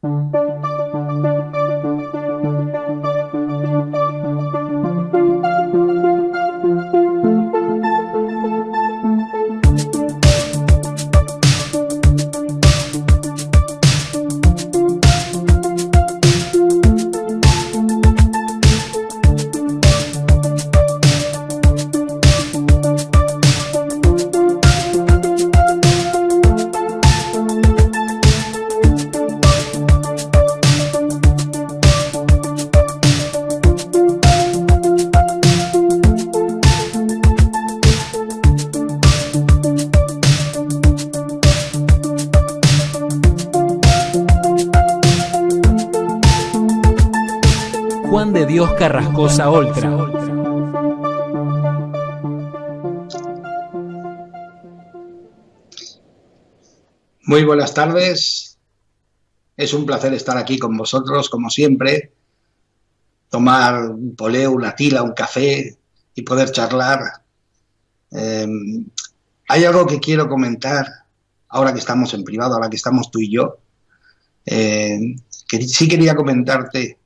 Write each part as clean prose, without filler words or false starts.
Juan de Dios Carrascosa Oltra. Muy buenas tardes. Es un placer estar aquí con vosotros, como siempre. Tomar un poleo, una tila, un café y poder charlar. Hay algo que quiero comentar ahora que estamos en privado, ahora que estamos tú y yo. Que sí quería comentarte,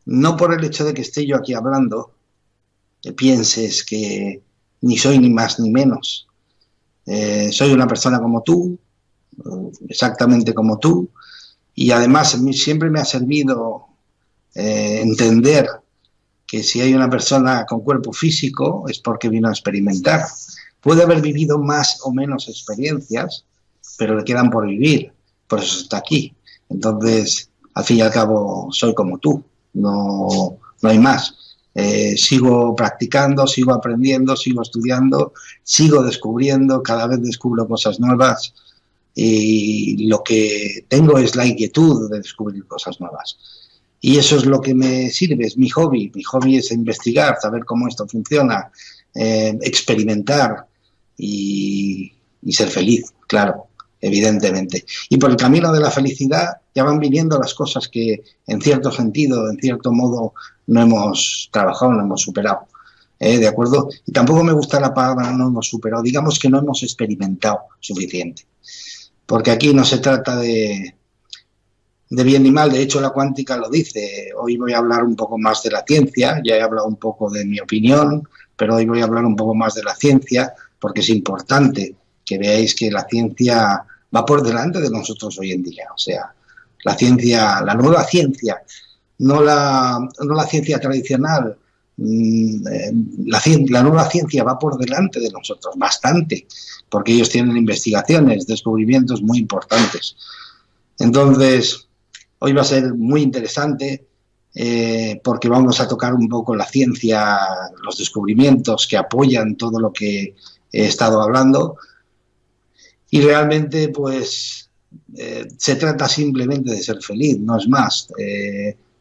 no por el hecho de que esté yo aquí hablando, que pienses que ni soy ni más ni menos. Soy una persona como tú, exactamente como tú, y además siempre me ha servido entender que si hay una persona con cuerpo físico es porque vino a experimentar. Puede haber vivido más o menos experiencias, pero le quedan por vivir, por eso está aquí. Entonces, al fin y al cabo, soy como tú, no hay más. Sigo practicando, sigo aprendiendo, sigo estudiando, sigo descubriendo, cada vez descubro cosas nuevas y lo que tengo es la inquietud de descubrir cosas nuevas. Y eso es lo que me sirve, es mi hobby. Mi hobby es investigar, saber cómo esto funciona, experimentar y ser feliz, claro, evidentemente. Y por el camino de la felicidad ya van viniendo las cosas que en cierto sentido, en cierto modo, no hemos trabajado, no hemos superado. ¿De acuerdo? Y tampoco me gusta la palabra no hemos superado, digamos que no hemos experimentado suficiente. Porque aquí no se trata de bien ni mal, de hecho la cuántica lo dice. Hoy voy a hablar un poco más de la ciencia, ya he hablado un poco de mi opinión, pero hoy voy a hablar un poco más de la ciencia, porque es importante que veáis que la ciencia va por delante de nosotros hoy en día. O sea, la ciencia, la nueva ciencia, no la ciencia tradicional, la nueva ciencia va por delante de nosotros, bastante, porque ellos tienen investigaciones, descubrimientos muy importantes. Entonces, hoy va a ser muy interesante porque vamos a tocar un poco la ciencia, los descubrimientos que apoyan todo lo que he estado hablando. Y realmente, pues, se trata simplemente de ser feliz, no es más.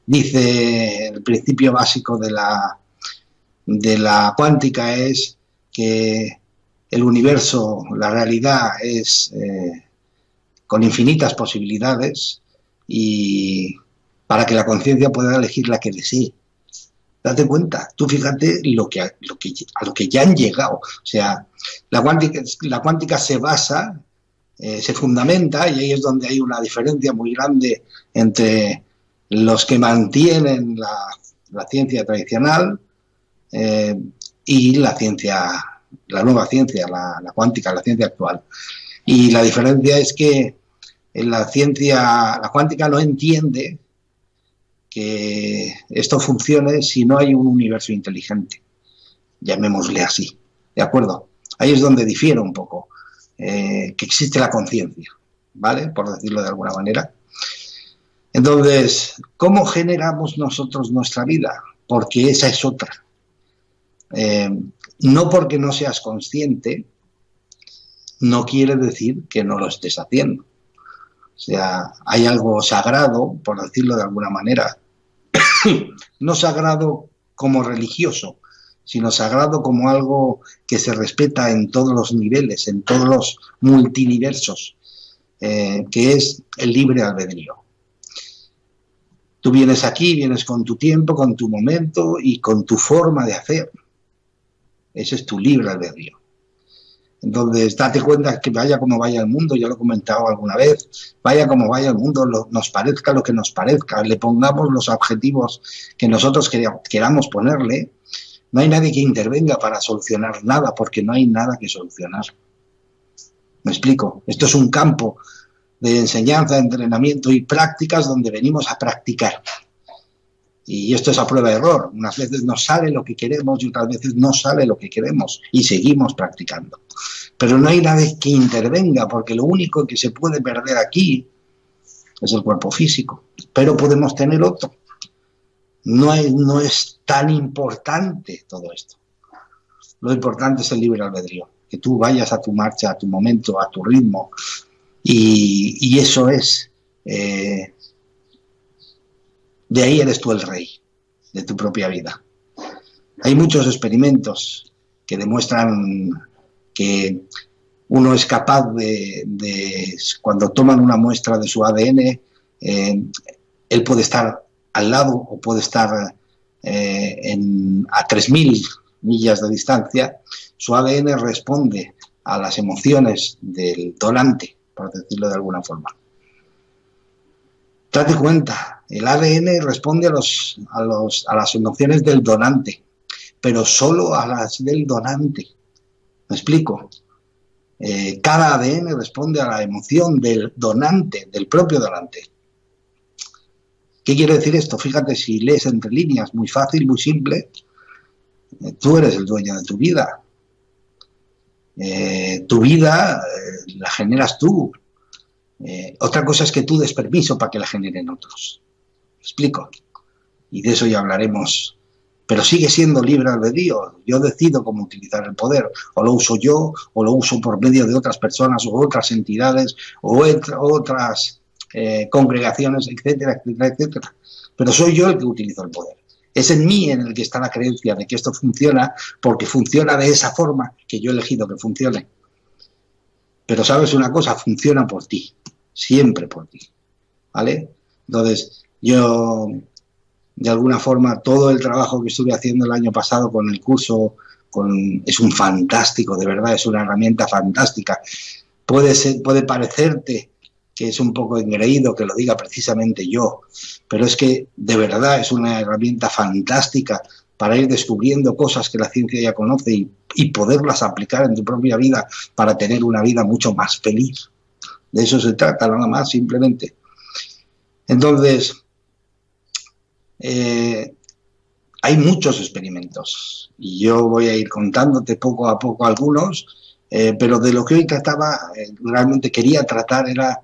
Dice el principio básico de la cuántica es que el universo, la realidad es con infinitas posibilidades y para que la conciencia pueda elegir la que desee. Date cuenta, tú fíjate a lo que ya han llegado. O sea, la cuántica se basa, se fundamenta, y ahí es donde hay una diferencia muy grande entre los que mantienen la ciencia tradicional y la nueva ciencia, la cuántica, la ciencia actual. Y la diferencia es que en la cuántica no entiende que esto funcione si no hay un universo inteligente, llamémosle así, ¿de acuerdo? Ahí es donde difiere un poco, que existe la conciencia, ¿vale? Por decirlo de alguna manera. Entonces, ¿cómo generamos nosotros nuestra vida? Porque esa es otra. No porque no seas consciente, no quiere decir que no lo estés haciendo. O sea, hay algo sagrado, por decirlo de alguna manera, no sagrado como religioso, sino sagrado como algo que se respeta en todos los niveles, en todos los multiniversos, que es el libre albedrío. Tú vienes aquí, vienes con tu tiempo, con tu momento y con tu forma de hacer. Ese es tu libre albedrío. Entonces, date cuenta que vaya como vaya el mundo, ya lo he comentado alguna vez, vaya como vaya el mundo, nos parezca lo que nos parezca, le pongamos los objetivos que nosotros queramos ponerle, no hay nadie que intervenga para solucionar nada, porque no hay nada que solucionar. ¿Me explico? Esto es un campo de enseñanza, entrenamiento y prácticas donde venimos a practicar. Y esto es a prueba de error. Unas veces nos sale lo que queremos y otras veces no sale lo que queremos y seguimos practicando. Pero no hay nadie que intervenga, porque lo único que se puede perder aquí es el cuerpo físico. Pero podemos tener otro. No es tan importante todo esto. Lo importante es el libre albedrío. Que tú vayas a tu marcha, a tu momento, a tu ritmo. Y eso es... de ahí eres tú el rey de tu propia vida. Hay muchos experimentos que demuestran que uno es capaz de cuando toman una muestra de su ADN, él puede estar al lado o puede estar a 3.000 millas de distancia. Su ADN responde a las emociones del donante, por decirlo de alguna forma. Date cuenta, el ADN responde a las emociones del donante, pero solo a las del donante. ¿Me explico? Cada ADN responde a la emoción del donante, del propio donante. ¿Qué quiere decir esto? Fíjate, si lees entre líneas, muy fácil, muy simple, tú eres el dueño de tu vida. Tu vida la generas tú. Otra cosa es que tú des permiso para que la generen otros. ¿Me explico? Y de eso ya hablaremos. Pero sigue siendo libre albedrío. Yo decido cómo utilizar el poder. O lo uso yo, o lo uso por medio de otras personas, o otras entidades, o otras congregaciones, etcétera, etcétera, etcétera. Pero soy yo el que utilizo el poder. Es en mí en el que está la creencia de que esto funciona, porque funciona de esa forma que yo he elegido que funcione. Pero sabes una cosa, funciona por ti, siempre por ti, ¿vale? Entonces, yo, de alguna forma, todo el trabajo que estuve haciendo el año pasado con el curso es un fantástico, de verdad, es una herramienta fantástica. Puede parecerte que es un poco engreído que lo diga precisamente yo, pero es que de verdad es una herramienta fantástica para ir descubriendo cosas que la ciencia ya conoce y poderlas aplicar en tu propia vida para tener una vida mucho más feliz. De eso se trata, nada más, simplemente. Entonces, hay muchos experimentos y yo voy a ir contándote poco a poco algunos, pero de lo que hoy trataba, realmente quería tratar era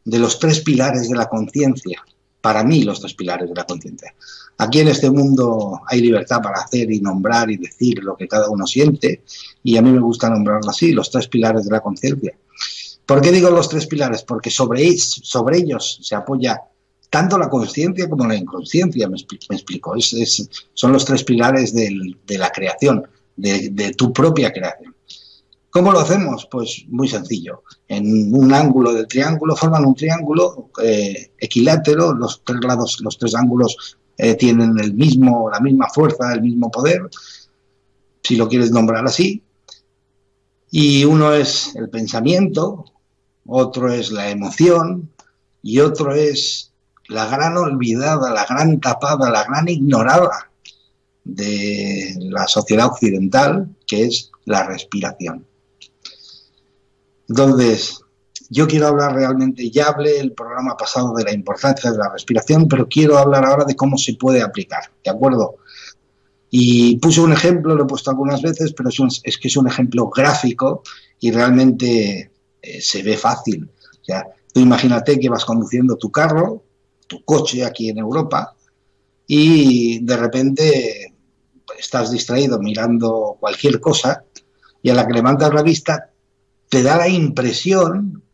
de los 3 pilares de la conciencia. Para mí, los 3 pilares de la conciencia. Aquí en este mundo hay libertad para hacer y nombrar y decir lo que cada uno siente, y a mí me gusta nombrarlo así, los 3 pilares de la conciencia. ¿Por qué digo los 3 pilares? Porque sobre ellos se apoya tanto la conciencia como la inconsciencia, me explico. Son los 3 pilares de la creación, de tu propia creación. ¿Cómo lo hacemos? Pues muy sencillo. En un ángulo del triángulo forman un triángulo equilátero, los 3 lados, los 3 ángulos tienen la misma fuerza, el mismo poder, si lo quieres nombrar así. Y uno es el pensamiento, otro es la emoción y otro es la gran olvidada, la gran tapada, la gran ignorada de la sociedad occidental, que es la respiración. Entonces, yo quiero hablar realmente, ya hablé el programa pasado de la importancia de la respiración, pero quiero hablar ahora de cómo se puede aplicar, ¿de acuerdo? Y puse un ejemplo, lo he puesto algunas veces, pero es que es un ejemplo gráfico y realmente se ve fácil. O sea, tú imagínate que vas conduciendo tu carro, tu coche aquí en Europa, y de repente estás distraído mirando cualquier cosa y a la que levantas la vista te da la impresión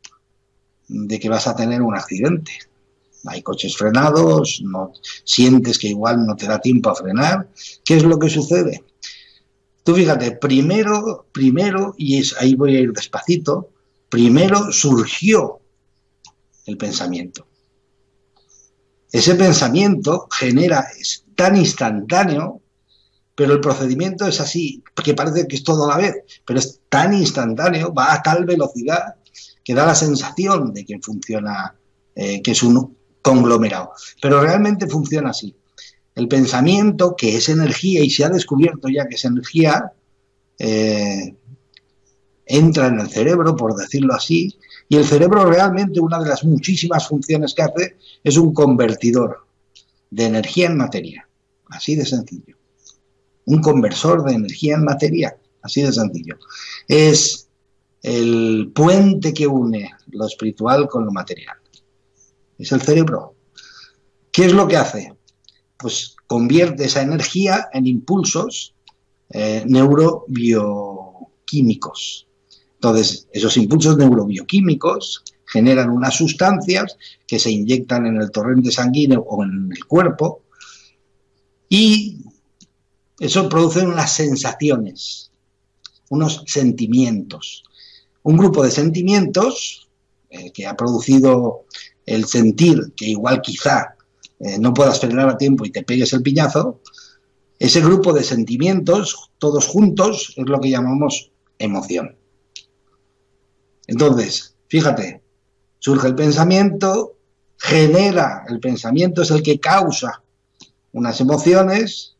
de que vas a tener un accidente. Hay coches frenados, no, sientes que igual no te da tiempo a frenar. ¿Qué es lo que sucede? Tú fíjate, primero, y ahí voy a ir despacito, primero surgió el pensamiento. Ese pensamiento es tan instantáneo pero el procedimiento es así, que parece que es todo a la vez, pero es tan instantáneo, va a tal velocidad que da la sensación de que funciona, que es un conglomerado. Pero realmente funciona así. El pensamiento, que es energía, y se ha descubierto ya que es energía, entra en el cerebro, por decirlo así, y el cerebro realmente, una de las muchísimas funciones que hace, es un convertidor de energía en materia. Así de sencillo. Un conversor de energía en materia. Así de sencillo. Es el puente que une lo espiritual con lo material. Es el cerebro. ¿Qué es lo que hace? Pues convierte esa energía en impulsos neurobioquímicos. Entonces, esos impulsos neurobioquímicos generan unas sustancias que se inyectan en el torrente sanguíneo o en el cuerpo y eso produce unas sensaciones, unos sentimientos. Un grupo de sentimientos que ha producido el sentir, que igual quizá no puedas frenar a tiempo y te pegues el piñazo, ese grupo de sentimientos, todos juntos, es lo que llamamos emoción. Entonces, fíjate, surge el pensamiento, genera, el pensamiento es el que causa unas emociones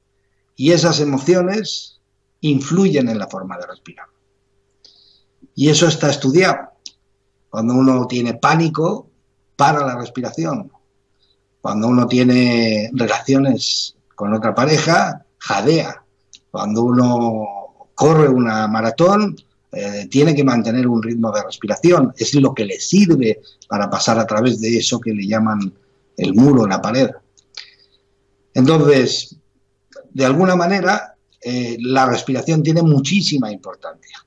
y esas emociones influyen en la forma de respirar. Y eso está estudiado. Cuando uno tiene pánico, para la respiración. Cuando uno tiene relaciones con otra pareja, jadea. Cuando uno corre una maratón, tiene que mantener un ritmo de respiración. Es lo que le sirve para pasar a través de eso que le llaman el muro, la pared. Entonces, de alguna manera, la respiración tiene muchísima importancia.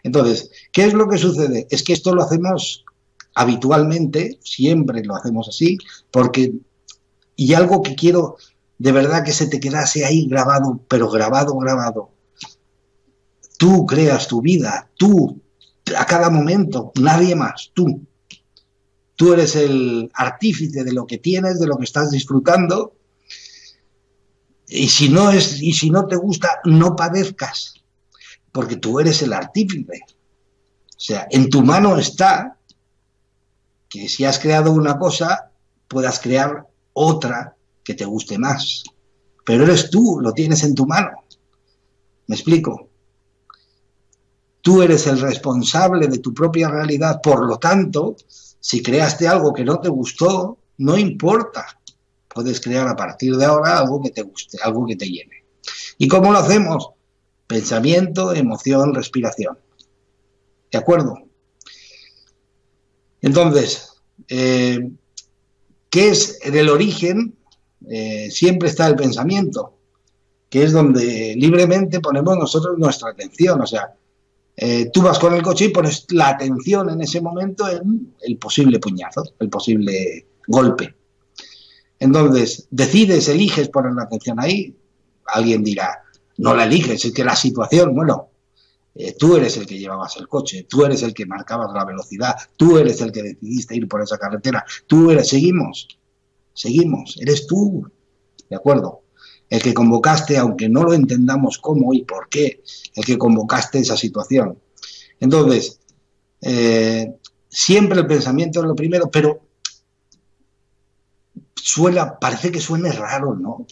Entonces, ¿qué es lo que sucede? Es que esto lo hacemos habitualmente, siempre lo hacemos así, porque, y algo que quiero de verdad que se te quedase ahí grabado, pero grabado. Tú creas tu vida, tú, a cada momento, nadie más, tú. Tú eres el artífice de lo que tienes, de lo que estás disfrutando, y si no te gusta, no padezcas, porque tú eres el artífice. O sea, en tu mano está que si has creado una cosa, puedas crear otra que te guste más. Pero eres tú, lo tienes en tu mano. ¿Me explico? Tú eres el responsable de tu propia realidad, por lo tanto, si creaste algo que no te gustó, no importa. Puedes crear a partir de ahora algo que te guste, algo que te llene. ¿Y cómo lo hacemos? Pensamiento, emoción, respiración. ¿De acuerdo? Entonces, ¿qué es en el origen? Siempre está el pensamiento, que es donde libremente ponemos nosotros nuestra atención. O sea, tú vas con el coche y pones la atención en ese momento en el posible puñazo, el posible golpe. Entonces, decides, eliges poner la atención ahí. Alguien dirá, no la eliges, es que la situación, bueno, tú eres el que llevabas el coche, tú eres el que marcabas la velocidad, tú eres el que decidiste ir por esa carretera, seguimos, eres tú, ¿de acuerdo? El que convocaste, aunque no lo entendamos cómo y por qué, el que convocaste esa situación. Entonces, siempre el pensamiento es lo primero, pero parece que suene raro, ¿no?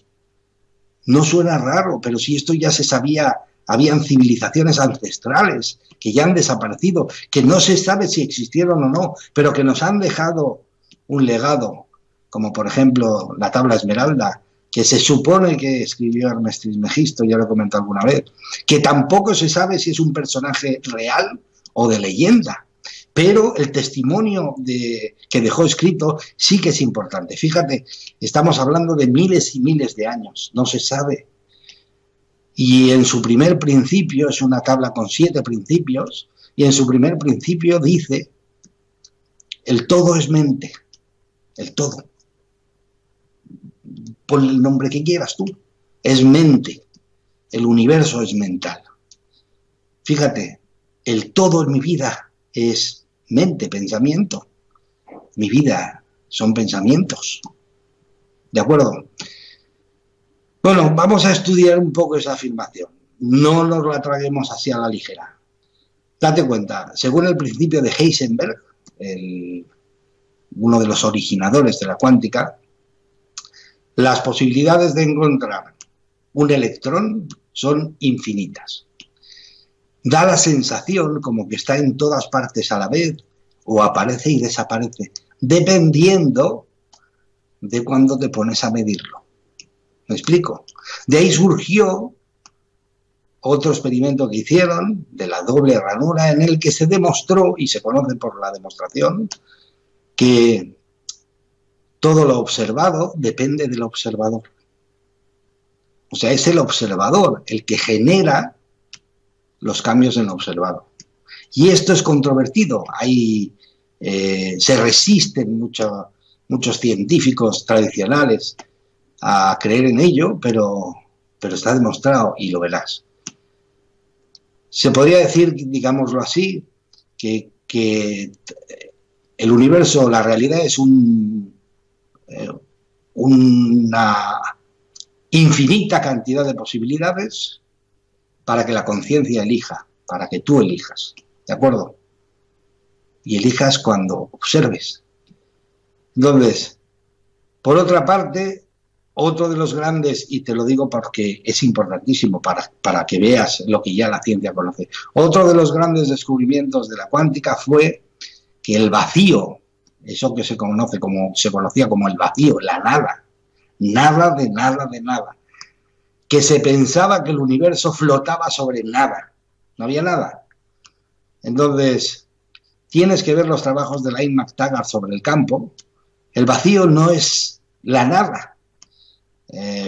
No suena raro, pero si esto ya se sabía, habían civilizaciones ancestrales que ya han desaparecido, que no se sabe si existieron o no, pero que nos han dejado un legado, como por ejemplo la tabla esmeralda, que se supone que escribió Hermes Trismegisto, ya lo he comentado alguna vez, que tampoco se sabe si es un personaje real o de leyenda, pero el testimonio que dejó escrito sí que es importante. Fíjate, estamos hablando de miles y miles de años, no se sabe. Y en su primer principio, es una tabla con 7 principios, y en su primer principio dice, el todo es mente, el todo. Pon el nombre que quieras tú, es mente, el universo es mental. Fíjate, el todo en mi vida es mente, pensamiento. Mi vida son pensamientos. ¿De acuerdo? Bueno, vamos a estudiar un poco esa afirmación. No nos la traguemos así a la ligera. Date cuenta, según el principio de Heisenberg, uno de los originadores de la cuántica, las posibilidades de encontrar un electrón son infinitas. Da la sensación como que está en todas partes a la vez o aparece y desaparece, dependiendo de cuándo te pones a medirlo. ¿Me explico? De ahí surgió otro experimento que hicieron de la doble ranura en el que se demostró, y se conoce por la demostración, que todo lo observado depende del observador. O sea, es el observador el que genera los cambios en lo observado. Y esto es controvertido. Se resisten muchos científicos tradicionales a creer en ello, pero está demostrado y lo verás. Se podría decir, digámoslo así, que el universo, la realidad es una infinita cantidad de posibilidades para que la conciencia elija, para que tú elijas, ¿de acuerdo? Y elijas cuando observes. Entonces, por otra parte, otro de los grandes, y te lo digo porque es importantísimo para que veas lo que ya la ciencia conoce, otro de los grandes descubrimientos de la cuántica fue que el vacío, eso que se conocía como el vacío, la nada, nada de nada de nada, que se pensaba que el universo flotaba sobre nada, no había nada. Entonces, tienes que ver los trabajos de Elaine McTaggart sobre el campo. El vacío no es la nada.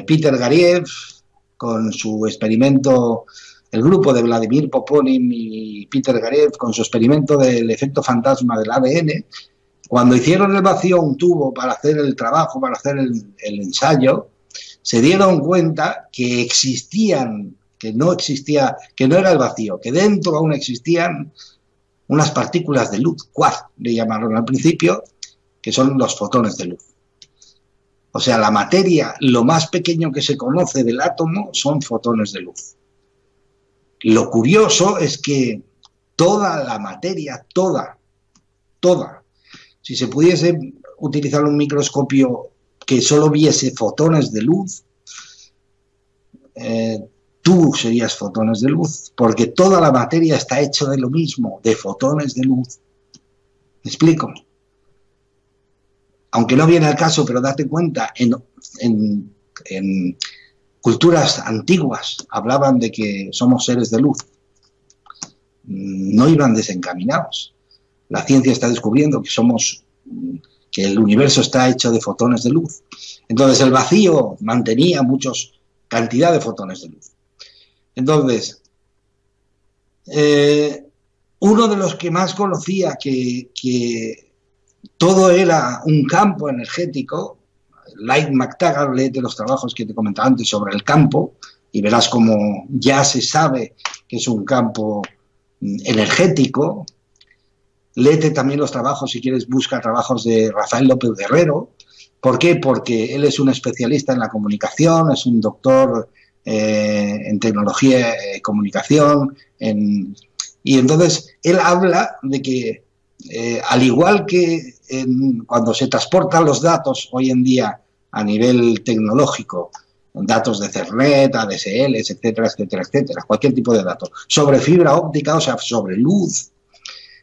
Peter Gariev, con su experimento, el grupo de Vladimir Poponin y Peter Gariev, con su experimento del efecto fantasma del ADN, cuando hicieron el vacío un tubo para hacer el trabajo, para hacer el ensayo, se dieron cuenta que no era el vacío, que dentro aún existían unas partículas de luz, quark le llamaron al principio, que son los fotones de luz. O sea, la materia, lo más pequeño que se conoce del átomo son fotones de luz. Lo curioso es que toda la materia, toda, si se pudiese utilizar un microscopio que solo viese fotones de luz, tú serías fotones de luz, porque toda la materia está hecha de lo mismo, de fotones de luz. ¿Me explico? Aunque no viene al caso, pero date cuenta, en culturas antiguas hablaban de que somos seres de luz. No iban desencaminados. La ciencia está descubriendo que el universo está hecho de fotones de luz. Entonces el vacío mantenía cantidad de fotones de luz. Entonces, uno de los que más conocía que todo era un campo energético, Elaine McTaggart, léete los trabajos que te comentaba antes sobre el campo y verás cómo ya se sabe que es un campo energético. Léete también los trabajos, si quieres, busca trabajos de Rafael López Guerrero. ¿Por qué? Porque él es un especialista en la comunicación, es un doctor en tecnología y comunicación, y entonces él habla de que al igual que cuando se transportan los datos hoy en día a nivel tecnológico, datos de Ethernet, ADSL, etcétera, etcétera, etcétera, cualquier tipo de datos, sobre fibra óptica, o sea, sobre luz,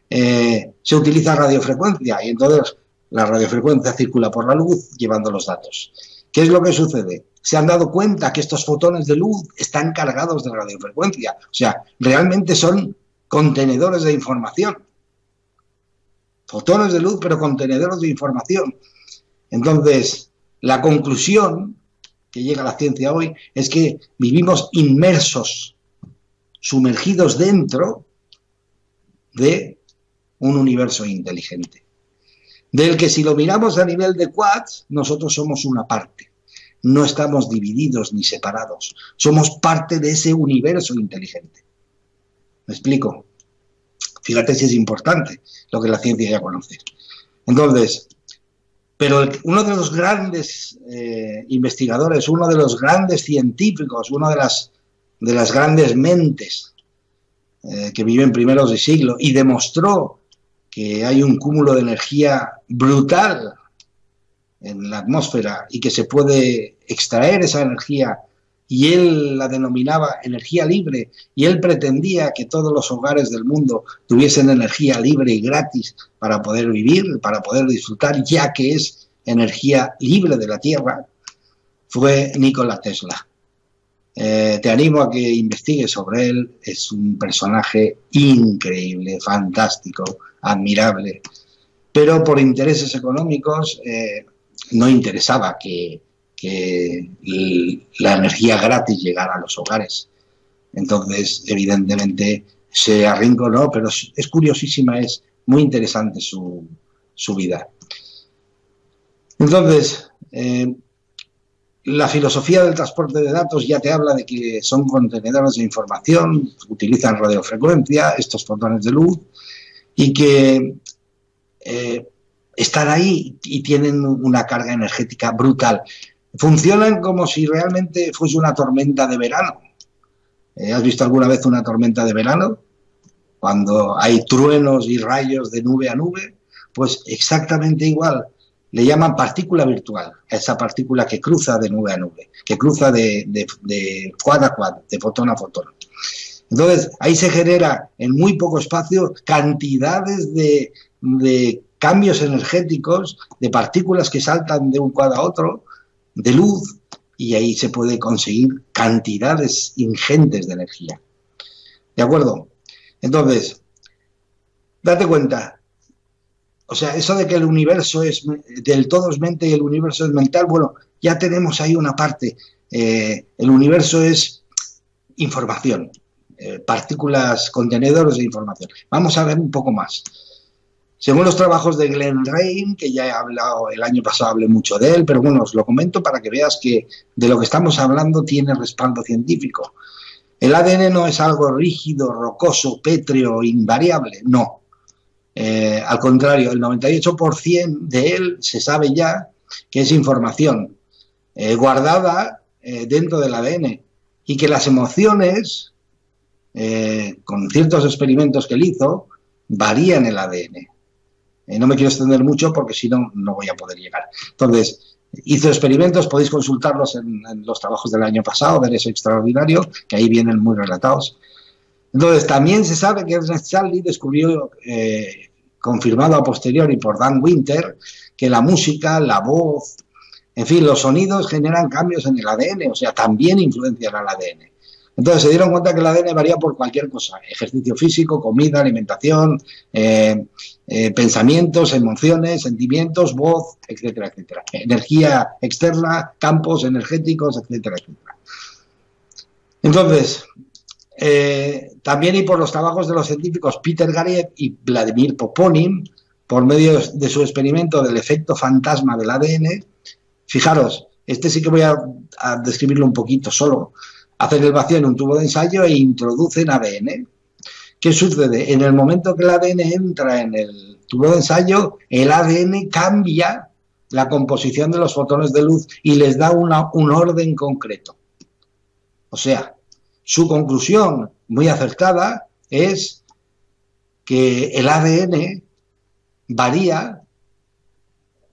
se utiliza radiofrecuencia y entonces la radiofrecuencia circula por la luz llevando los datos. ¿Qué es lo que sucede? Se han dado cuenta que estos fotones de luz están cargados de radiofrecuencia, o sea, realmente son contenedores de información. Fotones de luz, pero contenedores de información. Entonces, la conclusión que llega a la ciencia hoy es que vivimos inmersos, sumergidos dentro de un universo inteligente, del que si lo miramos a nivel de quarks, nosotros somos una parte. No estamos divididos ni separados. Somos parte de ese universo inteligente. ¿Me explico? Fíjate si es importante lo que la ciencia ya conoce. Entonces, Pero uno de los grandes investigadores, uno de los grandes científicos, una de las grandes mentes que vive en primeros de siglo y demostró que hay un cúmulo de energía brutal en la atmósfera y que se puede extraer esa energía, y él la denominaba energía libre, y él pretendía que todos los hogares del mundo tuviesen energía libre y gratis para poder vivir, para poder disfrutar, ya que es energía libre de la Tierra, fue Nikola Tesla. Te animo a que investigues sobre él. Es un personaje increíble, fantástico, admirable, pero por intereses económicos no interesaba que la energía gratis llegara a los hogares. Entonces, evidentemente, se arrinconó, pero es curiosísima, es muy interesante su vida. Entonces, la filosofía del transporte de datos ya te habla de que son contenedores de información, utilizan radiofrecuencia, estos fotones de luz, y que están ahí y tienen una carga energética brutal. Funcionan como si realmente fuese una tormenta de verano. ¿Has visto alguna vez una tormenta de verano? Cuando hay truenos y rayos de nube a nube, pues exactamente igual. Le llaman partícula virtual a esa partícula que cruza de nube a nube, que cruza de quad a quad, de fotón a fotón. Entonces, ahí se genera en muy poco espacio cantidades de cambios energéticos, de partículas que saltan de un quad a otro, de luz, y ahí se puede conseguir cantidades ingentes de energía. ¿De acuerdo? Entonces, date cuenta. O sea, eso de que el universo es del todo es mente y el universo es mental, bueno, ya tenemos ahí una parte. El universo es información, partículas, contenedores de información. Vamos a ver un poco más. Según los trabajos de Glenn Rain, que ya he hablado, el año pasado hablé mucho de él, pero bueno, os lo comento para que veas que de lo que estamos hablando tiene respaldo científico. El ADN no es algo rígido, rocoso, pétreo, invariable, no. Al contrario, el 98% de él se sabe ya que es información guardada dentro del ADN, y que las emociones, con ciertos experimentos que él hizo, varían el ADN. No me quiero extender mucho porque si no, no voy a poder llegar. Entonces, hizo experimentos, podéis consultarlos en los trabajos del año pasado, ver eso extraordinario, que ahí vienen muy relatados. Entonces, también se sabe que Ernest Charlie descubrió, confirmado a posteriori por Dan Winter, que la música, la voz, en fin, los sonidos generan cambios en el ADN, o sea, también influencian al ADN. Entonces se dieron cuenta que el ADN varía por cualquier cosa: ejercicio físico, comida, alimentación, pensamientos, emociones, sentimientos, voz, etcétera, etcétera. Energía externa, campos energéticos, etcétera, etcétera. Entonces, también, y por los trabajos de los científicos Peter Garrett y Vladimir Poponin, por medio de su experimento del efecto fantasma del ADN, fijaros, este sí que voy a describirlo un poquito solo. Hacen el vacío en un tubo de ensayo e introducen ADN. ¿Qué sucede? En el momento que el ADN entra en el tubo de ensayo, el ADN cambia la composición de los fotones de luz y les da un orden concreto. O sea, su conclusión, muy acertada, es que el ADN varía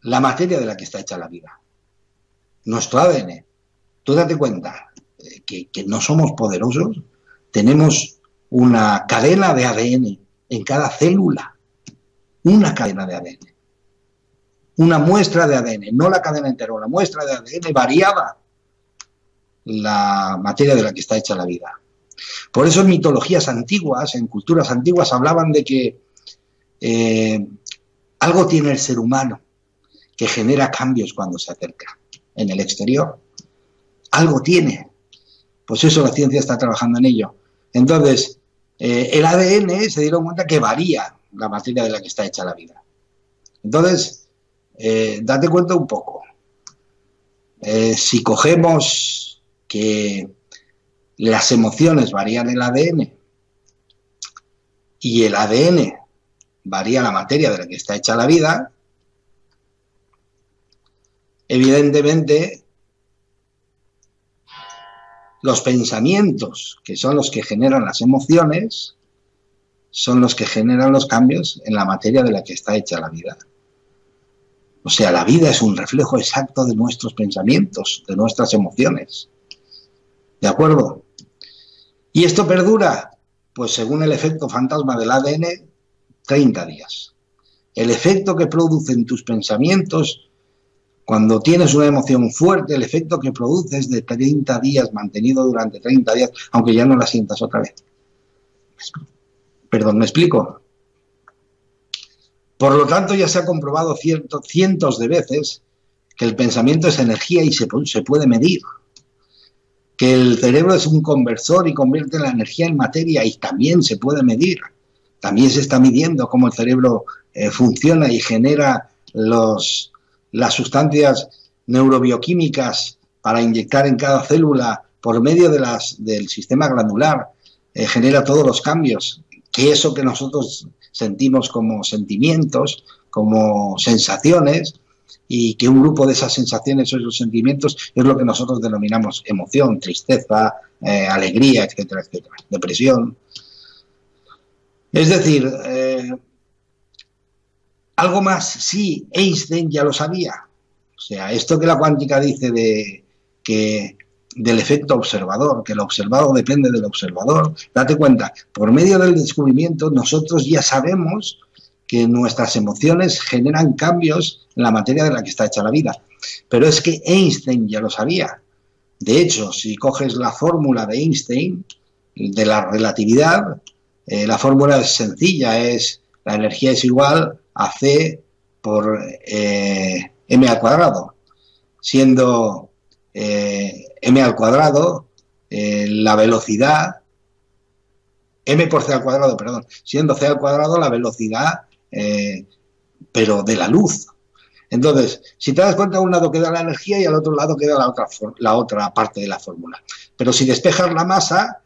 la materia de la que está hecha la vida. Nuestro ADN, tú date cuenta que no somos poderosos, tenemos una cadena de ADN en cada célula, una cadena de ADN, una muestra de ADN, no la cadena entera, una muestra de ADN variaba la materia de la que está hecha la vida. Por eso en mitologías antiguas, en culturas antiguas, hablaban de que algo tiene el ser humano que genera cambios cuando se acerca en el exterior. Algo tiene. Pues eso, la ciencia está trabajando en ello. Entonces, el ADN se dieron cuenta que varía la materia de la que está hecha la vida. Entonces, date cuenta un poco. Si cogemos que las emociones varían el ADN y el ADN varía la materia de la que está hecha la vida, Evidentemente, los pensamientos, que son los que generan las emociones, son los que generan los cambios en la materia de la que está hecha la vida. O sea, la vida es un reflejo exacto de nuestros pensamientos, de nuestras emociones. ¿De acuerdo? ¿Y esto perdura? Pues según el efecto fantasma del ADN, 30 días. El efecto que producen tus pensamientos cuando tienes una emoción fuerte, el efecto que produce es de 30 días, mantenido durante 30 días, aunque ya no la sientas otra vez. Perdón, ¿me explico? Por lo tanto, ya se ha comprobado cientos de veces que el pensamiento es energía y se puede medir. Que el cerebro es un conversor y convierte la energía en materia y también se puede medir. También se está midiendo cómo el cerebro funciona y genera las sustancias neurobioquímicas para inyectar en cada célula por medio del sistema glandular, genera todos los cambios, que eso que nosotros sentimos como sentimientos, como sensaciones, y que un grupo de esas sensaciones o esos sentimientos es lo que nosotros denominamos emoción, tristeza, alegría, etcétera, etcétera, depresión. Es decir, algo más, sí, Einstein ya lo sabía. O sea, esto que la cuántica dice del efecto observador, que el observado depende del observador, date cuenta, por medio del descubrimiento nosotros ya sabemos que nuestras emociones generan cambios en la materia de la que está hecha la vida. Pero es que Einstein ya lo sabía. De hecho, si coges la fórmula de Einstein, de la relatividad, la fórmula es sencilla, la energía es igual a C por m al cuadrado, siendo m al cuadrado la velocidad, m por c al cuadrado, perdón, siendo c al cuadrado la velocidad, pero de la luz. Entonces, si te das cuenta, a un lado queda la energía y al otro lado queda la otra parte de la fórmula. Pero si despejas la masa,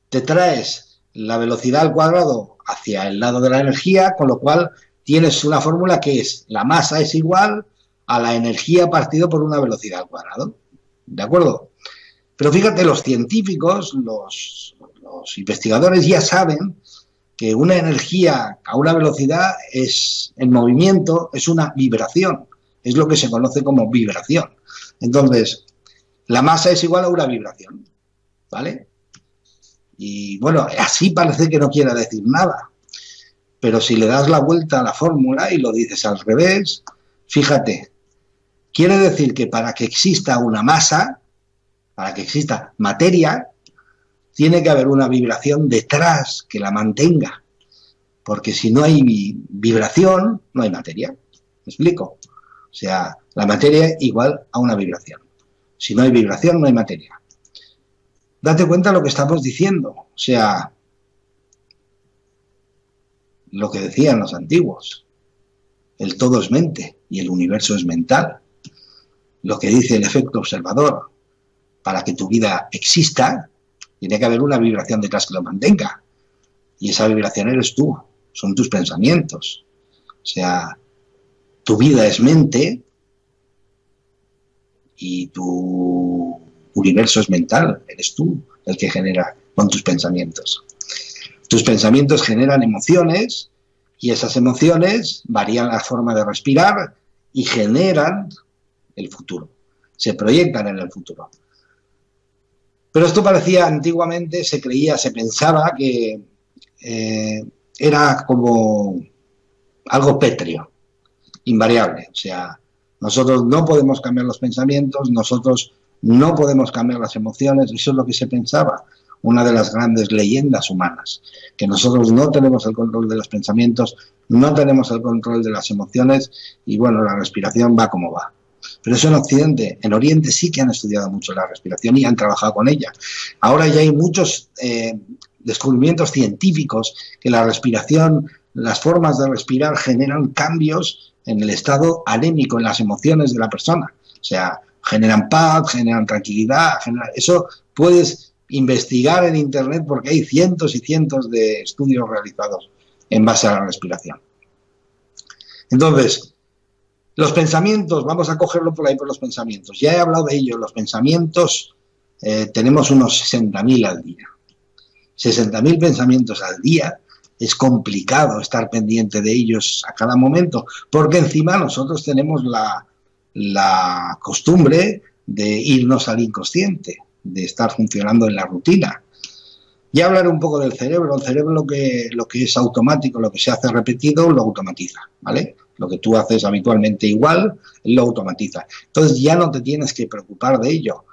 te traes la velocidad al cuadrado hacia el lado de la energía, con lo cual tienes una fórmula que es la masa es igual a la energía partido por una velocidad al cuadrado. ¿De acuerdo? Pero fíjate, los científicos, los investigadores ya saben que una energía a una velocidad en movimiento es una vibración, es lo que se conoce como vibración. Entonces, la masa es igual a una vibración, ¿vale? Y bueno, así parece que no quiera decir nada, pero si le das la vuelta a la fórmula y lo dices al revés, fíjate, quiere decir que para que exista una masa, para que exista materia, tiene que haber una vibración detrás que la mantenga, porque si no hay vibración, no hay materia. ¿Me explico? O sea, la materia igual a una vibración. Si no hay vibración, no hay materia. Date cuenta de lo que estamos diciendo. O sea, lo que decían los antiguos. El todo es mente y el universo es mental. Lo que dice el efecto observador. Para que tu vida exista, tiene que haber una vibración detrás que lo mantenga. Y esa vibración eres tú, son tus pensamientos. O sea, tu vida es mente y tu universo es mental. Eres tú el que genera con tus pensamientos. Tus pensamientos generan emociones y esas emociones varían la forma de respirar y generan el futuro. Se proyectan en el futuro. Pero esto parecía, antiguamente se creía, se pensaba que era como algo pétreo, invariable. O sea, nosotros no podemos cambiar los pensamientos, nosotros no podemos cambiar las emociones, eso es lo que se pensaba. Una de las grandes leyendas humanas, que nosotros no tenemos el control de los pensamientos, no tenemos el control de las emociones y bueno, la respiración va como va. Pero eso en Occidente, en Oriente sí que han estudiado mucho la respiración y han trabajado con ella. Ahora ya hay muchos descubrimientos científicos que la respiración, las formas de respirar generan cambios en el estado anémico, en las emociones de la persona. O sea, generan paz, generan tranquilidad, eso puedes investigar en Internet porque hay cientos y cientos de estudios realizados en base a la respiración. Entonces, Los pensamientos, vamos a cogerlo por ahí por los pensamientos. Ya he hablado de ello, los pensamientos tenemos unos 60.000 al día. 60.000 pensamientos al día, es complicado estar pendiente de ellos a cada momento, porque encima nosotros tenemos la costumbre de irnos al inconsciente, de estar funcionando en la rutina. Ya hablaré un poco del cerebro. El cerebro lo que es automático, lo que se hace repetido, lo automatiza, ¿vale? Lo que tú haces habitualmente igual, lo automatiza. Entonces ya no te tienes que preocupar de ello.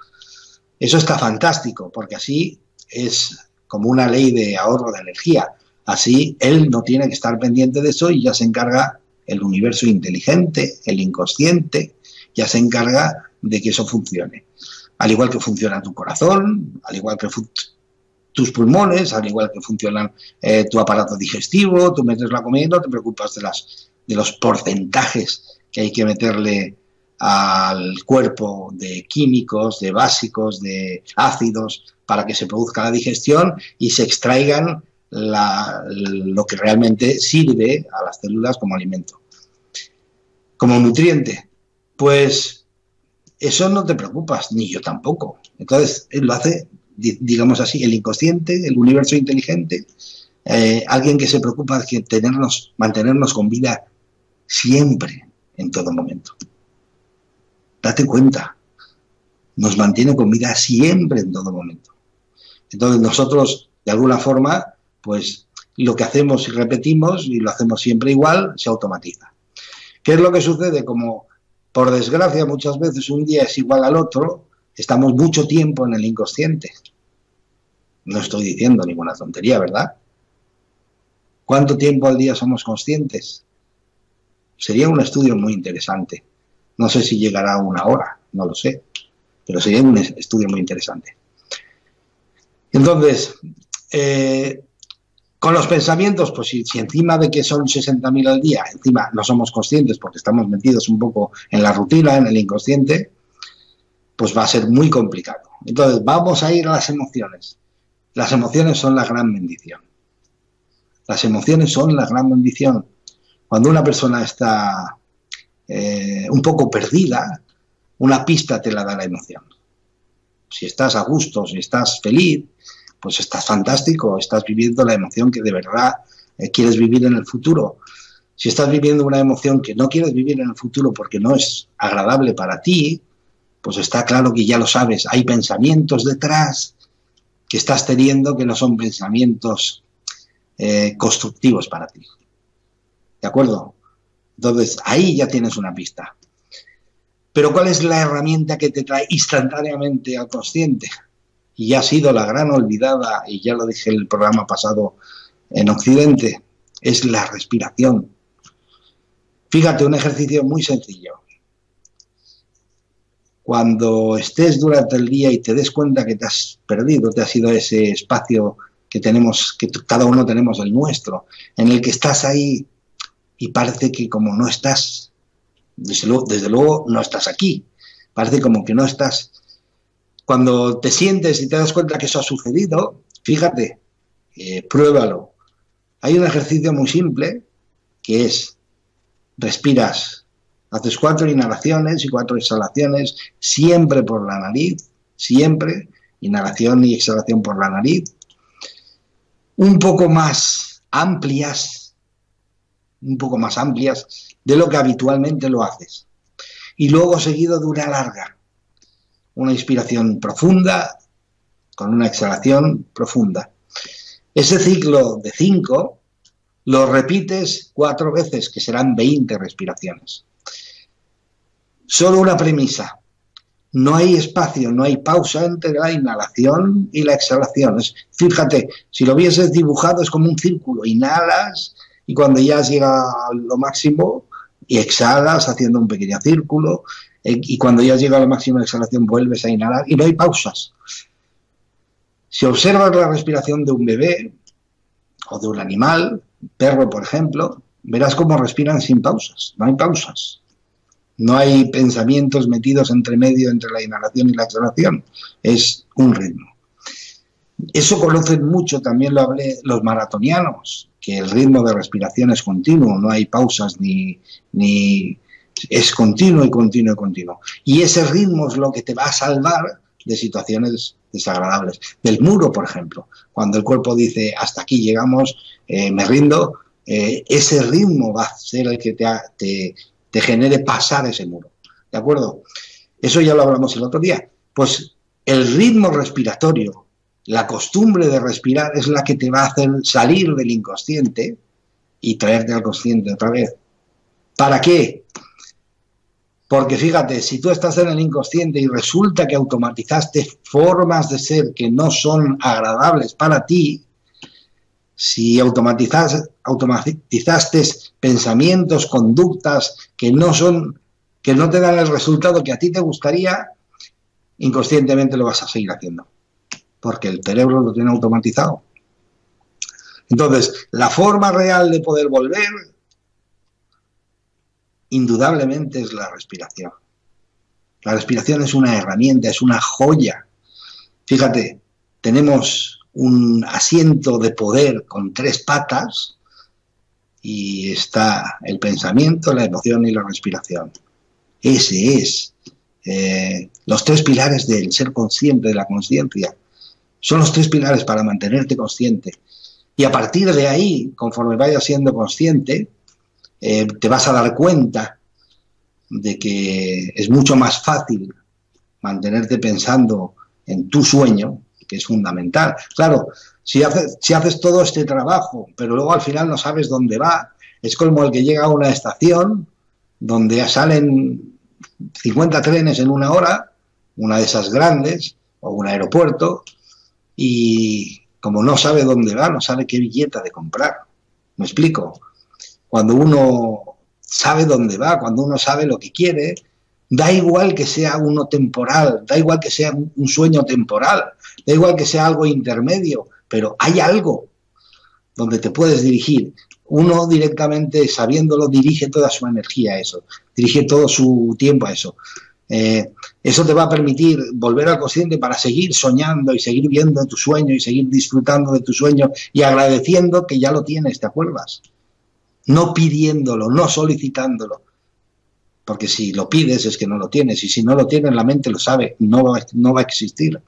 Eso está fantástico, porque así es como una ley de ahorro de energía. Así él no tiene que estar pendiente de eso y ya se encarga el universo inteligente, el inconsciente, ya se encarga de que eso funcione. Al igual que funciona tu corazón, al igual que tus pulmones, al igual que funcionan tu aparato digestivo, tú metes la comida y no te preocupas de los porcentajes que hay que meterle al cuerpo de químicos, de básicos, de ácidos, para que se produzca la digestión y se extraigan lo que realmente sirve a las células como alimento, como nutriente. Pues eso no te preocupas, ni yo tampoco. Entonces lo hace, digamos así, el inconsciente, el universo inteligente, alguien que se preocupa de mantenernos con vida siempre, en todo momento. Date cuenta, nos mantiene con vida siempre, en todo momento. Entonces nosotros, de alguna forma, pues lo que hacemos y repetimos, y lo hacemos siempre igual, se automatiza. ¿Qué es lo que sucede? Como, por desgracia, muchas veces un día es igual al otro, estamos mucho tiempo en el inconsciente. No estoy diciendo ninguna tontería, ¿verdad? ¿Cuánto tiempo al día somos conscientes? Sería un estudio muy interesante. No sé si llegará a 1 hora, no lo sé, pero sería un estudio muy interesante. Entonces, con los pensamientos, pues si encima de que son 60.000 al día, encima no somos conscientes porque estamos metidos un poco en la rutina, en el inconsciente, pues va a ser muy complicado. Entonces, vamos a ir a las emociones. Las emociones son la gran bendición. Las emociones son la gran bendición. Cuando una persona está un poco perdida, una pista te la da la emoción. Si estás a gusto, si estás feliz, pues estás fantástico, estás viviendo la emoción que de verdad quieres vivir en el futuro. Si estás viviendo una emoción que no quieres vivir en el futuro porque no es agradable para ti, pues está claro que ya lo sabes, hay pensamientos detrás que estás teniendo que no son pensamientos constructivos para ti. ¿De acuerdo? Entonces, ahí ya tienes una pista. Pero ¿cuál es la herramienta que te trae instantáneamente al consciente? Y ha sido la gran olvidada, y ya lo dije en el programa pasado en Occidente, es la respiración. Fíjate, un ejercicio muy sencillo. Cuando estés durante el día y te des cuenta que te has perdido, te has ido a ese espacio que tenemos, que cada uno tenemos el nuestro, en el que estás ahí y parece que como no estás, desde luego no estás aquí, parece como que no estás. Cuando te sientes y te das cuenta que eso ha sucedido, fíjate, pruébalo. Hay un ejercicio muy simple que es, respiras, haces 4 inhalaciones y 4 exhalaciones, siempre por la nariz, siempre, inhalación y exhalación por la nariz, un poco más amplias de lo que habitualmente lo haces. Y luego seguido de una larga. Una inspiración profunda con una exhalación profunda. Ese ciclo de 5 lo repites 4 veces, que serán 20 respiraciones. Solo una premisa. No hay espacio, no hay pausa entre la inhalación y la exhalación. Fíjate, si lo hubieses dibujado es como un círculo. Inhalas y cuando ya llega a lo máximo y exhalas haciendo un pequeño círculo. Y cuando ya llega a la máxima exhalación vuelves a inhalar y no hay pausas. Si observas la respiración de un bebé o de un animal, perro por ejemplo, verás cómo respiran sin pausas, no hay pausas. No hay pensamientos metidos entre medio entre la inhalación y la exhalación, es un ritmo. Eso conocen mucho, también lo hablé los maratonianos, que el ritmo de respiración es continuo, no hay pausas ni Es continuo y continuo y continuo. Y ese ritmo es lo que te va a salvar de situaciones desagradables. Del muro, por ejemplo, cuando el cuerpo dice hasta aquí llegamos, me rindo, ese ritmo va a ser el que te genere pasar ese muro. ¿De acuerdo? Eso ya lo hablamos el otro día. Pues el ritmo respiratorio, la costumbre de respirar es la que te va a hacer salir del inconsciente y traerte al consciente otra vez. ¿Para qué? Porque fíjate, si tú estás en el inconsciente y resulta que automatizaste formas de ser que no son agradables para ti, si automatizaste pensamientos, conductas que no te dan el resultado que a ti te gustaría, inconscientemente lo vas a seguir haciendo, porque el cerebro lo tiene automatizado. Entonces, la forma real de poder volver, indudablemente, es la respiración. La respiración es una herramienta, es una joya. Fíjate, tenemos un asiento de poder con 3 patas y está el pensamiento, la emoción y la respiración. Ese es los 3 pilares del ser consciente, de la conciencia. Son los 3 pilares para mantenerte consciente. Y a partir de ahí, conforme vayas siendo consciente, te vas a dar cuenta de que es mucho más fácil mantenerte pensando en tu sueño, que es fundamental. Claro, si haces todo este trabajo, pero luego al final no sabes dónde va, es como el que llega a una estación donde salen 50 trenes en una hora, una de esas grandes, o un aeropuerto, y como no sabe dónde va, no sabe qué billete de comprar. ¿Me explico? Cuando uno sabe dónde va, cuando uno sabe lo que quiere, da igual que sea uno temporal, da igual que sea un sueño temporal, da igual que sea algo intermedio, pero hay algo donde te puedes dirigir. Uno directamente, sabiéndolo, dirige toda su energía a eso, dirige todo su tiempo a eso. Eso te va a permitir volver al consciente para seguir soñando y seguir viendo tu sueño y seguir disfrutando de tu sueño y agradeciendo que ya lo tienes, ¿te acuerdas? No pidiéndolo, no solicitándolo. Porque si lo pides es que no lo tienes, y si no lo tienes la mente lo sabe, no va a existir.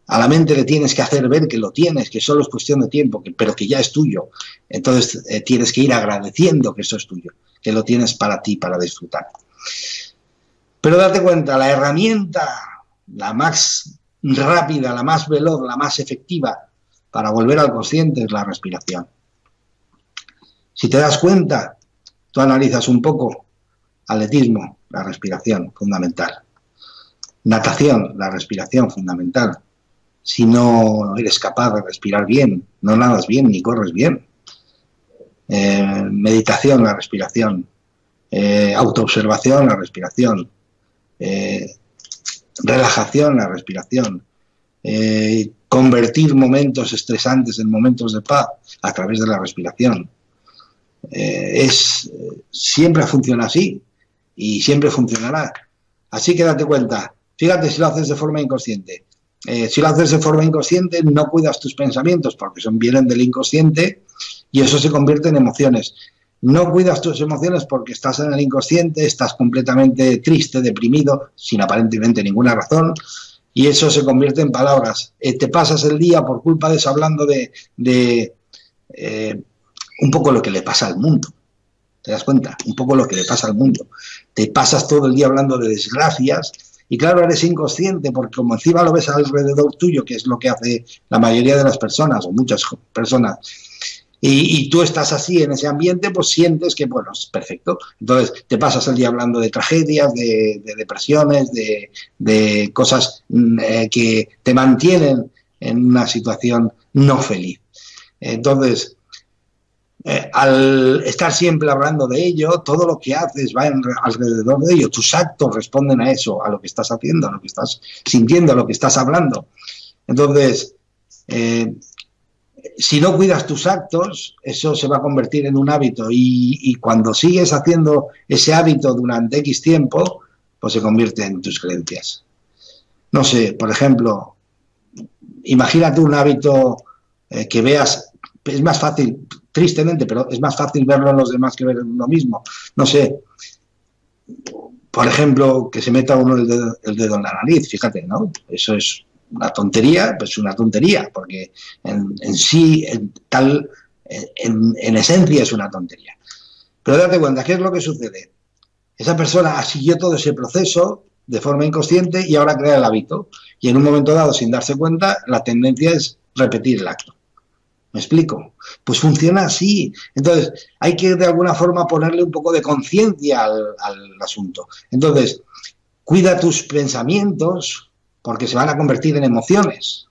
A la mente le tienes que hacer ver que lo tienes, que solo es cuestión de tiempo, pero que ya es tuyo. Entonces tienes que ir agradeciendo que eso es tuyo, que lo tienes para ti, para disfrutar. Pero date cuenta, la herramienta, la más rápida, la más veloz, la más efectiva para volver al consciente es la respiración. Si te das cuenta, tú analizas un poco, atletismo, la respiración, fundamental. Natación, la respiración, fundamental. Si no eres capaz de respirar bien, no nadas bien ni corres bien. Meditación, la respiración. Autoobservación, la respiración. Relajación, la respiración. Convertir momentos estresantes en momentos de paz a través de la respiración. Siempre funciona así y siempre funcionará. Así que date cuenta, fíjate si lo haces de forma inconsciente. Si lo haces de forma inconsciente, no cuidas tus pensamientos porque vienen del inconsciente y eso se convierte en emociones. No cuidas tus emociones porque estás en el inconsciente, estás completamente triste, deprimido, sin aparentemente ninguna razón, y eso se convierte en palabras. Te pasas el día por culpa de eso hablando de un poco lo que le pasa al mundo. ¿Te das cuenta? Un poco lo que le pasa al mundo. Te pasas todo el día hablando de desgracias y claro, eres inconsciente porque como encima lo ves alrededor tuyo, que es lo que hace la mayoría de las personas o muchas personas, y tú estás así en ese ambiente, pues sientes que, bueno, es perfecto. Entonces te pasas el día hablando de tragedias, de depresiones, de cosas que te mantienen en una situación no feliz. Entonces, al estar siempre hablando de ello, todo lo que haces va alrededor de ello. Tus actos responden a eso, a lo que estás haciendo, a lo que estás sintiendo, a lo que estás hablando. Entonces, si no cuidas tus actos, eso se va a convertir en un hábito y cuando sigues haciendo ese hábito durante X tiempo, pues se convierte en tus creencias. No sé, por ejemplo, imagínate un hábito que veas, es más fácil, tristemente, pero es más fácil verlo en los demás que ver en uno mismo. No sé, por ejemplo, que se meta uno el dedo en la nariz, fíjate, ¿no? Eso es una tontería, pues una tontería, porque en sí, en esencia es una tontería. Pero date cuenta, ¿qué es lo que sucede? Esa persona siguió todo ese proceso de forma inconsciente y ahora crea el hábito. Y en un momento dado, sin darse cuenta, la tendencia es repetir el acto. ¿Me explico? Pues funciona así. Entonces, hay que de alguna forma ponerle un poco de conciencia al asunto. Entonces, cuida tus pensamientos porque se van a convertir en emociones.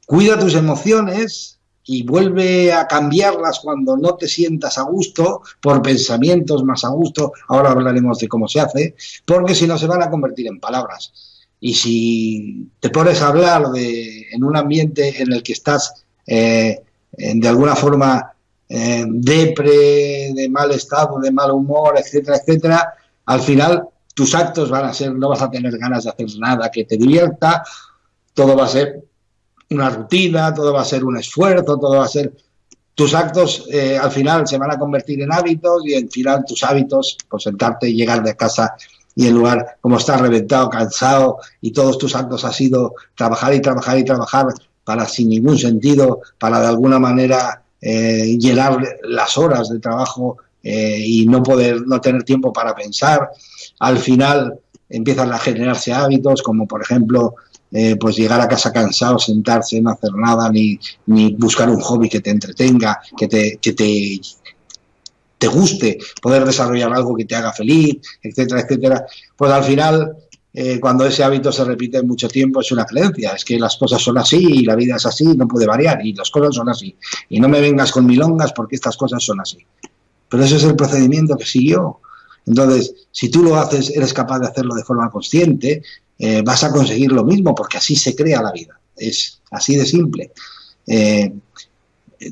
Cuida tus emociones y vuelve a cambiarlas cuando no te sientas a gusto por pensamientos más a gusto. Ahora hablaremos de cómo se hace, porque si no se van a convertir en palabras. Y si te pones a hablar en un ambiente en el que estás de alguna forma depre, de mal estado, de mal humor, etcétera, etcétera, al final tus actos van a ser, no vas a tener ganas de hacer nada que te divierta, todo va a ser una rutina, todo va a ser un esfuerzo, todo va a ser... Tus actos al final se van a convertir en hábitos y al final tus hábitos, pues sentarte y llegar de casa y en lugar, como estás reventado, cansado y todos tus actos ha sido trabajar y trabajar y trabajar para sin ningún sentido, para de alguna manera llenar las horas de trabajo y no tener tiempo para pensar. Al final empiezan a generarse hábitos como por ejemplo pues llegar a casa cansado, sentarse, no hacer nada, ni buscar un hobby que te entretenga, que te guste, poder desarrollar algo que te haga feliz, etcétera, etcétera. Pues al final, cuando ese hábito se repite mucho tiempo, es una creencia, es que las cosas son así y la vida es así, no puede variar y las cosas son así. Y no me vengas con milongas porque estas cosas son así. Pero ese es el procedimiento que siguió. Entonces, si tú lo haces, eres capaz de hacerlo de forma consciente, vas a conseguir lo mismo, porque así se crea la vida. Es así de simple.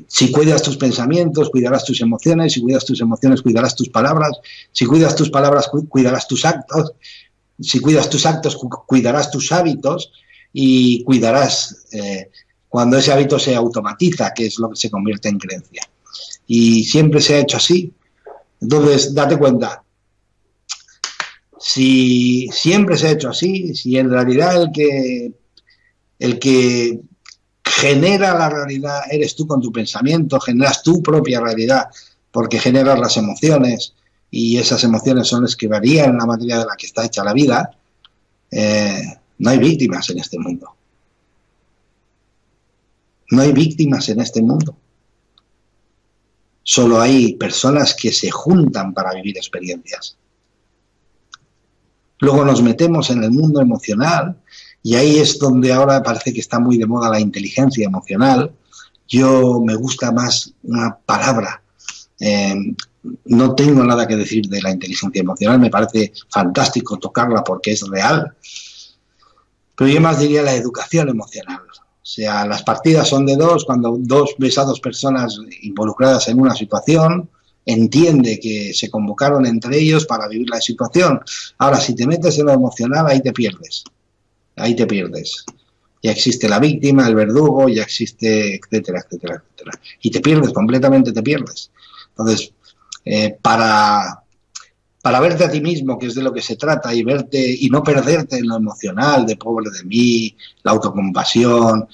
Si cuidas tus pensamientos, cuidarás tus emociones. Si cuidas tus emociones, cuidarás tus palabras. Si cuidas tus palabras, cuidarás tus actos. Si cuidas tus actos, cuidarás tus hábitos y cuidarás cuando ese hábito se automatiza, que es lo que se convierte en creencia. Y siempre se ha hecho así. Entonces, date cuenta. Si siempre se ha hecho así, si en realidad el que genera la realidad eres tú con tu pensamiento, generas tu propia realidad porque generas las emociones y esas emociones son las que varían en la materia de la que está hecha la vida, no hay víctimas en este mundo. No hay víctimas en este mundo. Solo hay personas que se juntan para vivir experiencias. Luego nos metemos en el mundo emocional y ahí es donde ahora parece que está muy de moda la inteligencia emocional. Yo me gusta más una palabra. No tengo nada que decir de la inteligencia emocional, me parece fantástico tocarla porque es real. Pero yo más diría la educación emocional. O sea, las partidas son de dos, cuando ves a dos personas involucradas en una situación, entiende que se convocaron entre ellos para vivir la situación. Ahora, si te metes en lo emocional, ahí te pierdes. Ahí te pierdes. Ya existe la víctima, el verdugo, ya existe, etcétera, etcétera, etcétera. Y te pierdes, completamente te pierdes. Entonces, para verte a ti mismo, que es de lo que se trata, y verte y no perderte en lo emocional, de pobre de mí, la autocompasión,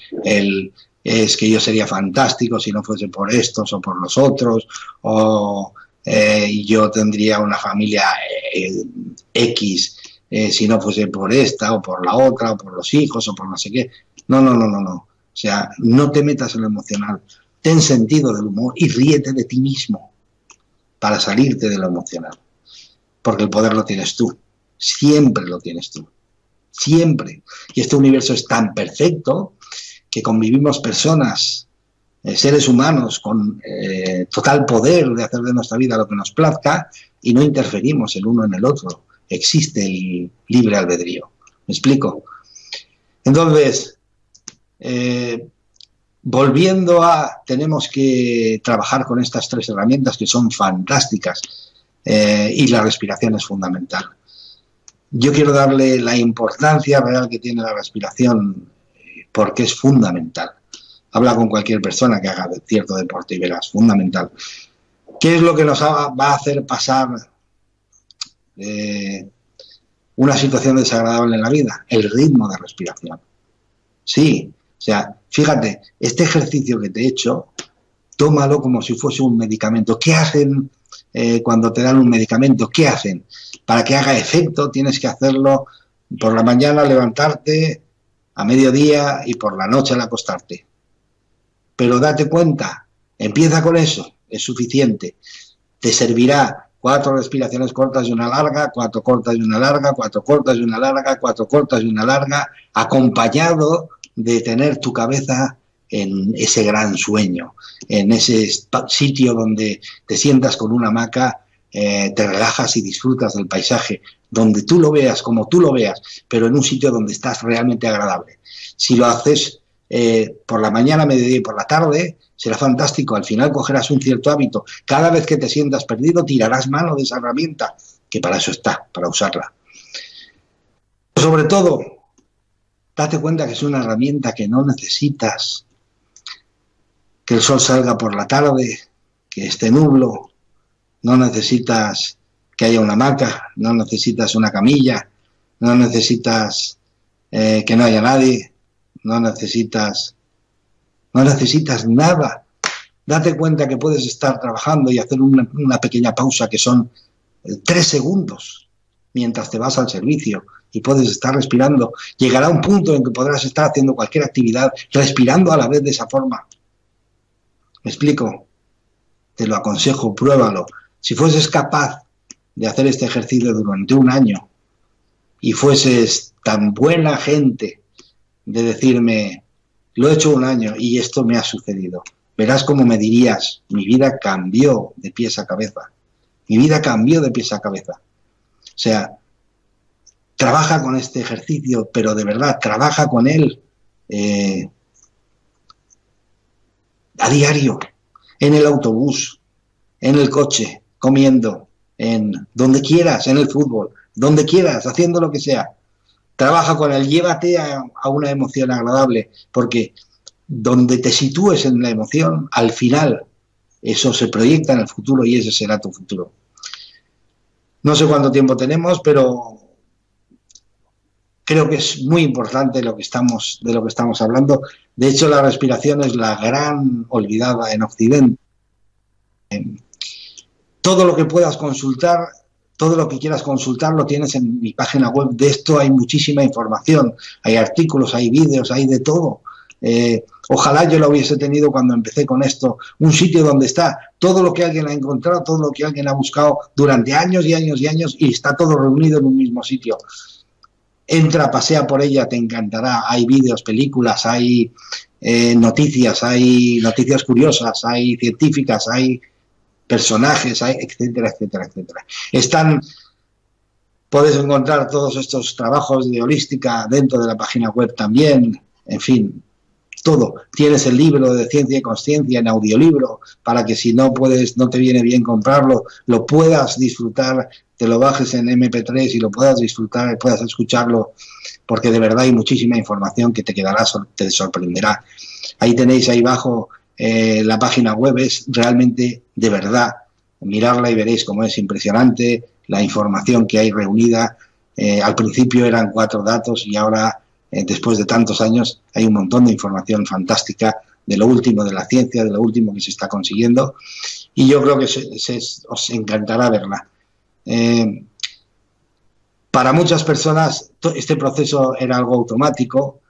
es que yo sería fantástico si no fuese por estos o por los otros, o yo tendría una familia X si no fuese por esta o por la otra, o por los hijos o por no sé qué. No. O sea, no te metas en lo emocional. Ten sentido del humor y ríete de ti mismo para salirte de lo emocional. Porque el poder lo tienes tú. Siempre lo tienes tú. Siempre. Y este universo es tan perfecto que convivimos personas, seres humanos con total poder de hacer de nuestra vida lo que nos plazca y no interferimos el uno en el otro. Existe el libre albedrío. ¿Me explico? Entonces, volviendo tenemos que trabajar con estas tres herramientas que son fantásticas y la respiración es fundamental. Yo quiero darle la importancia real que tiene la respiración porque es fundamental. Habla con cualquier persona que haga cierto deporte y verás, fundamental. ¿Qué es lo que nos va a hacer pasar una situación desagradable en la vida, el ritmo de respiración. Sí, o sea, fíjate, este ejercicio que te he hecho, tómalo como si fuese un medicamento. ¿Qué hacen cuando te dan un medicamento? ¿Qué hacen? Para que haga efecto tienes que hacerlo por la mañana, levantarte, a mediodía y por la noche al acostarte. Pero date cuenta, empieza con eso, es suficiente. Te servirá 4 respiraciones cortas y una larga, 4 cortas y una larga, 4 cortas y una larga, 4 cortas y una larga, acompañado de tener tu cabeza en ese gran sueño, en ese sitio donde te sientas con una hamaca, te relajas y disfrutas del paisaje, donde tú lo veas, como tú lo veas, pero en un sitio donde estás realmente agradable. Si lo haces por la mañana, mediodía y por la tarde, será fantástico. Al final cogerás un cierto hábito. Cada vez que te sientas perdido, tirarás mano de esa herramienta, que para eso está, para usarla. Sobre todo, date cuenta que es una herramienta que no necesitas que el sol salga por la tarde, que esté nublo, no necesitas que haya una hamaca, no necesitas una camilla, no necesitas que no haya nadie, no necesitas nada. Date cuenta que puedes estar trabajando y hacer una pequeña pausa que son 3 segundos mientras te vas al servicio y puedes estar respirando. Llegará un punto en que podrás estar haciendo cualquier actividad respirando a la vez de esa forma. ¿Me explico? Te lo aconsejo, pruébalo. Si fueses capaz de hacer este ejercicio durante un año y fueses tan buena gente de decirme, lo he hecho un año y esto me ha sucedido, verás cómo me dirías, mi vida cambió de pies a cabeza. Mi vida cambió de pies a cabeza. O sea, trabaja con este ejercicio, pero de verdad, trabaja con él a diario, en el autobús, en el coche, comiendo, en donde quieras, en el fútbol, donde quieras, haciendo lo que sea. Trabaja con él, llévate a una emoción agradable, porque donde te sitúes en la emoción, al final, eso se proyecta en el futuro y ese será tu futuro. No sé cuánto tiempo tenemos, pero creo que es muy importante de lo que estamos hablando. De hecho, la respiración es la gran olvidada en Occidente. Todo lo que puedas consultar, todo lo que quieras consultar lo tienes en mi página web. De esto hay muchísima información, hay artículos, hay vídeos, hay de todo. Ojalá yo lo hubiese tenido cuando empecé con esto, un sitio donde está todo lo que alguien ha encontrado, todo lo que alguien ha buscado durante años y años y años y está todo reunido en un mismo sitio. Entra, pasea por ella, te encantará. Hay vídeos, películas, hay noticias curiosas, hay científicas, hay personajes, hay etcétera, etcétera, etcétera. Puedes encontrar todos estos trabajos de holística dentro de la página web también, en fin, todo. Tienes el libro de Ciencia y Consciencia en audiolibro para que si no te viene bien comprarlo, lo puedas disfrutar, te lo bajes en MP3 y lo puedas disfrutar, puedas escucharlo, porque de verdad hay muchísima información que te sorprenderá. Ahí tenéis ahí abajo la página web, es realmente de verdad, mirarla y veréis cómo es impresionante la información que hay reunida. Al principio eran 4 datos y ahora, después de tantos años, hay un montón de información fantástica de lo último de la ciencia, de lo último que se está consiguiendo, y yo creo que os encantará verla. Para muchas personas este proceso era algo automático,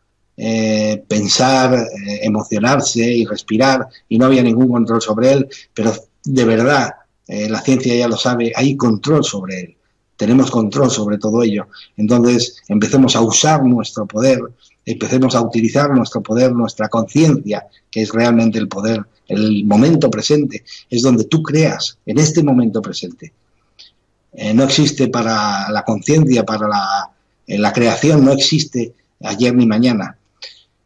pensar, emocionarse y respirar, y no había ningún control sobre él, pero de verdad, la ciencia ya lo sabe, hay control sobre él, tenemos control sobre todo ello. Entonces empecemos a usar nuestro poder, empecemos a utilizar nuestro poder, nuestra conciencia, que es realmente el poder, el momento presente, es donde tú creas, en este momento presente. No existe para la conciencia, para la creación, no existe ayer ni mañana.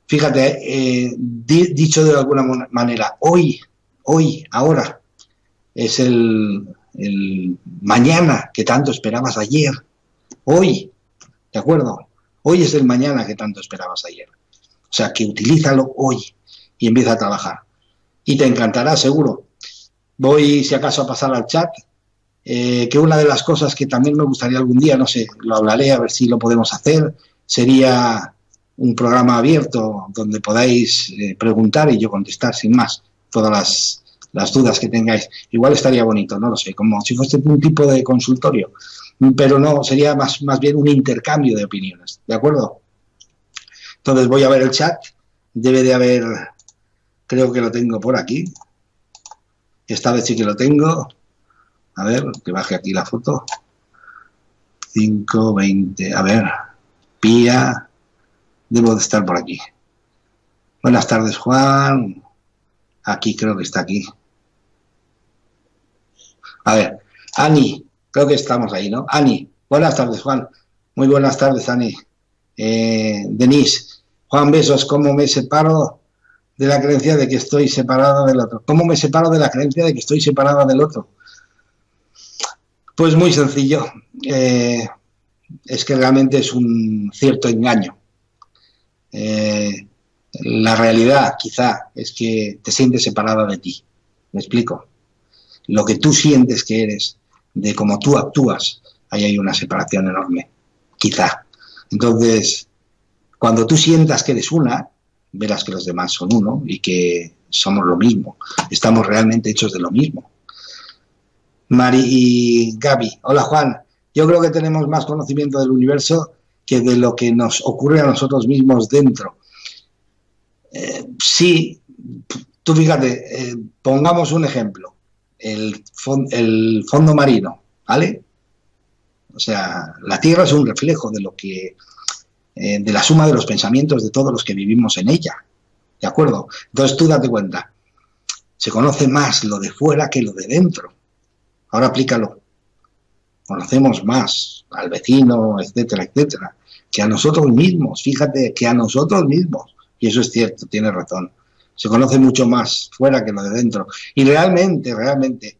Fíjate, dicho de alguna manera, hoy, ahora, es el mañana que tanto esperabas ayer. Hoy, ¿de acuerdo? Hoy es el mañana que tanto esperabas ayer. O sea, que utilízalo hoy y empieza a trabajar. Y te encantará, seguro. Voy, si acaso, a pasar al chat. que una de las cosas que también me gustaría algún día, no sé, lo hablaré a ver si lo podemos hacer, sería un programa abierto donde podáis preguntar y yo contestar sin más todas las dudas que tengáis. Igual estaría bonito, no lo sé, como si fuese un tipo de consultorio, pero no, sería más bien un intercambio de opiniones, ¿de acuerdo? Entonces voy a ver el chat, debe de haber, creo que lo tengo por aquí, esta vez sí que lo tengo. A ver, que baje aquí la foto. 5, 20. A ver. Pía. Debo de estar por aquí. Buenas tardes, Juan. Aquí, creo que está aquí. A ver. Ani. Creo que estamos ahí, ¿no? Ani. Buenas tardes, Juan. Muy buenas tardes, Ani. Denise. Juan, besos. ¿Cómo me separo de la creencia de que estoy separada del otro? ¿Cómo me separo de la creencia de que estoy separada del otro? Pues muy sencillo, es que realmente es un cierto engaño. La realidad quizá es que te sientes separada de ti, ¿me explico? Lo que tú sientes que eres, de cómo tú actúas, ahí hay una separación enorme, quizá. Entonces, cuando tú sientas que eres una, verás que los demás son uno y que somos lo mismo, estamos realmente hechos de lo mismo. Mari y Gaby. Hola, Juan. Yo creo que tenemos más conocimiento del universo que de lo que nos ocurre a nosotros mismos dentro. Sí, tú fíjate, pongamos un ejemplo. El fondo marino, ¿vale? O sea, la Tierra es un reflejo de lo que, de la suma de los pensamientos de todos los que vivimos en ella. ¿De acuerdo? Entonces tú date cuenta. Se conoce más lo de fuera que lo de dentro. Ahora aplícalo. Conocemos más al vecino, etcétera, etcétera, que a nosotros mismos. Fíjate, que a nosotros mismos. Y eso es cierto, tienes razón. Se conoce mucho más fuera que lo de dentro. Y realmente,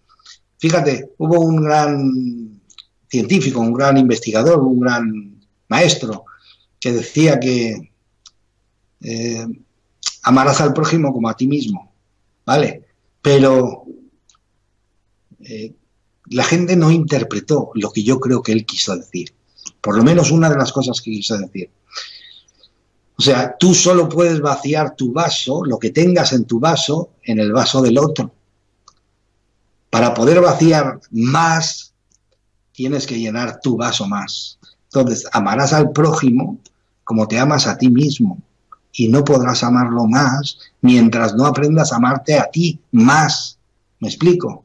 fíjate, hubo un gran científico, un gran investigador, un gran maestro, que decía que amarás al prójimo como a ti mismo, ¿vale? Pero la gente no interpretó lo que yo creo que él quiso decir. Por lo menos una de las cosas que quiso decir. O sea, tú solo puedes vaciar tu vaso, lo que tengas en tu vaso, en el vaso del otro. Para poder vaciar más, tienes que llenar tu vaso más. Entonces, amarás al prójimo como te amas a ti mismo. Y no podrás amarlo más mientras no aprendas a amarte a ti más. ¿Me explico?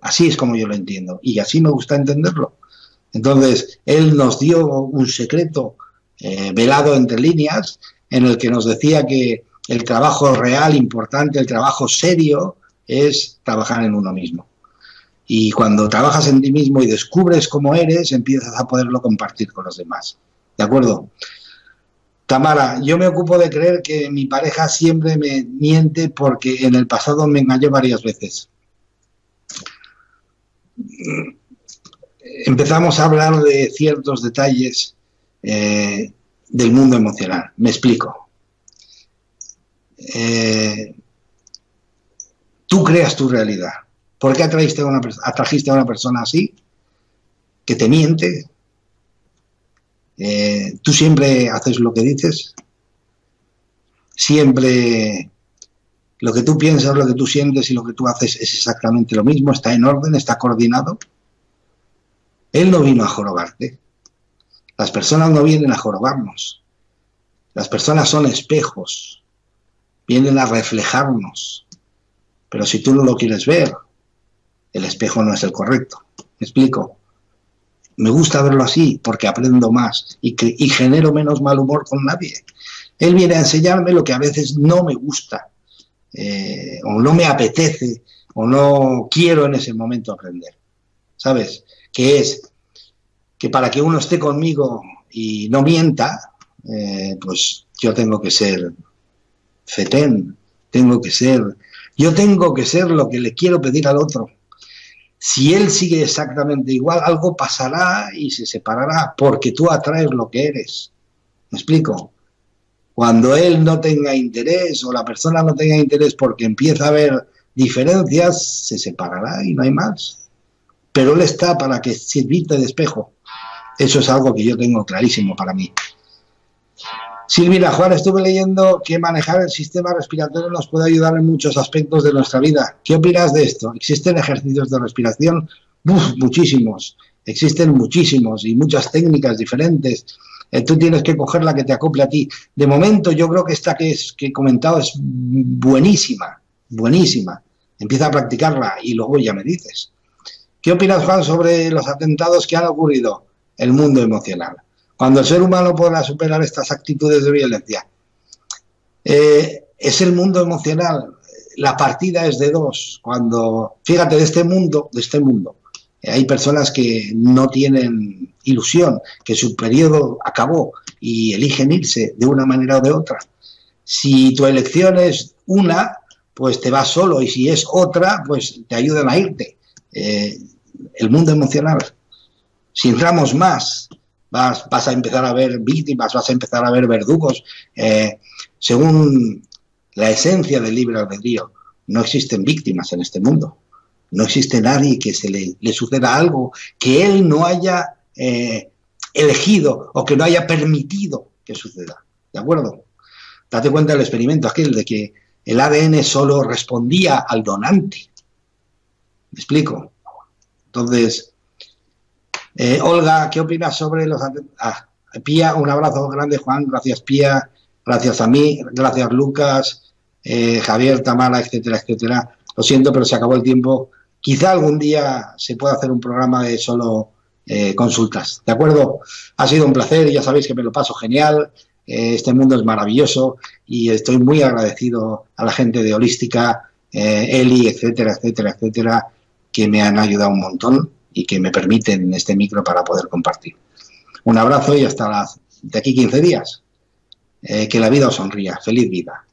Así es como yo lo entiendo. Y así me gusta entenderlo. Entonces, él nos dio un secreto velado entre líneas, en el que nos decía que el trabajo real, importante, el trabajo serio, es trabajar en uno mismo. Y cuando trabajas en ti mismo y descubres cómo eres, empiezas a poderlo compartir con los demás. ¿De acuerdo? Tamara, yo me ocupo de creer que mi pareja siempre me miente porque en el pasado me engañó varias veces. Empezamos a hablar de ciertos detalles del mundo emocional. Me explico. Tú creas tu realidad. ¿Por qué atrajiste a una persona así, que te miente? Tú siempre haces lo que dices. Siempre lo que tú piensas, lo que tú sientes y lo que tú haces es exactamente lo mismo. Está en orden, está coordinado. Él no vino a jorobarte. Las personas no vienen a jorobarnos. Las personas son espejos. Vienen a reflejarnos. Pero si tú no lo quieres ver, el espejo no es el correcto. ¿Me explico? Me gusta verlo así porque aprendo más y genero menos mal humor con nadie. Él viene a enseñarme lo que a veces no me gusta, o no me apetece, o no quiero en ese momento aprender. ¿Sabes? Que es que para que uno esté conmigo y no mienta, pues yo tengo que ser fetén, yo tengo que ser lo que le quiero pedir al otro. Si él sigue exactamente igual, algo pasará y se separará, porque tú atraes lo que eres. ¿Me explico? Cuando él no tenga interés o la persona no tenga interés porque empieza a haber diferencias, se separará y no hay más. pero Él está para que servirte de espejo. Eso es algo que yo tengo clarísimo para mí. Silvina, Juan, estuve leyendo que manejar el sistema respiratorio nos puede ayudar en muchos aspectos de nuestra vida. ¿Qué opinas de esto? ¿Existen ejercicios de respiración? Muchísimos. Existen muchísimos y muchas técnicas diferentes. Tú tienes que coger la que te acople a ti. De momento, yo creo que esta que he comentado es buenísima, buenísima. Empieza a practicarla y luego ya me dices. ¿Qué opinas, Juan, sobre los atentados que han ocurrido? El mundo emocional. Cuando el ser humano podrá superar estas actitudes de violencia. Es el mundo emocional. La partida es de dos. Cuando, fíjate, de este mundo, hay personas que no tienen ilusión, que su periodo acabó y eligen irse de una manera o de otra. Si tu elección es una, pues te vas solo, y si es otra, pues te ayudan a irte. El mundo emocional. Si entramos más, vas a empezar a ver víctimas, vas a empezar a ver verdugos. Según la esencia del libre albedrío, no existen víctimas en este mundo. No existe nadie que se le suceda algo que él no haya elegido o que no haya permitido que suceda. ¿De acuerdo? Date cuenta del experimento aquel de que el ADN solo respondía al donante. ¿Me explico? Entonces, Olga, ¿qué opinas sobre los... Pía, un abrazo grande, Juan. Gracias, Pía. Gracias a mí. Gracias, Lucas. Javier, Tamara, etcétera, etcétera. Lo siento, pero se acabó el tiempo. Quizá algún día se pueda hacer un programa de solo consultas. ¿De acuerdo? Ha sido un placer. Ya sabéis que me lo paso genial. Este mundo es maravilloso y estoy muy agradecido a la gente de Holística, Eli, etcétera, etcétera, etcétera, que me han ayudado un montón y que me permiten este micro para poder compartir. Un abrazo y hasta de aquí 15 días. Que la vida os sonría. Feliz vida.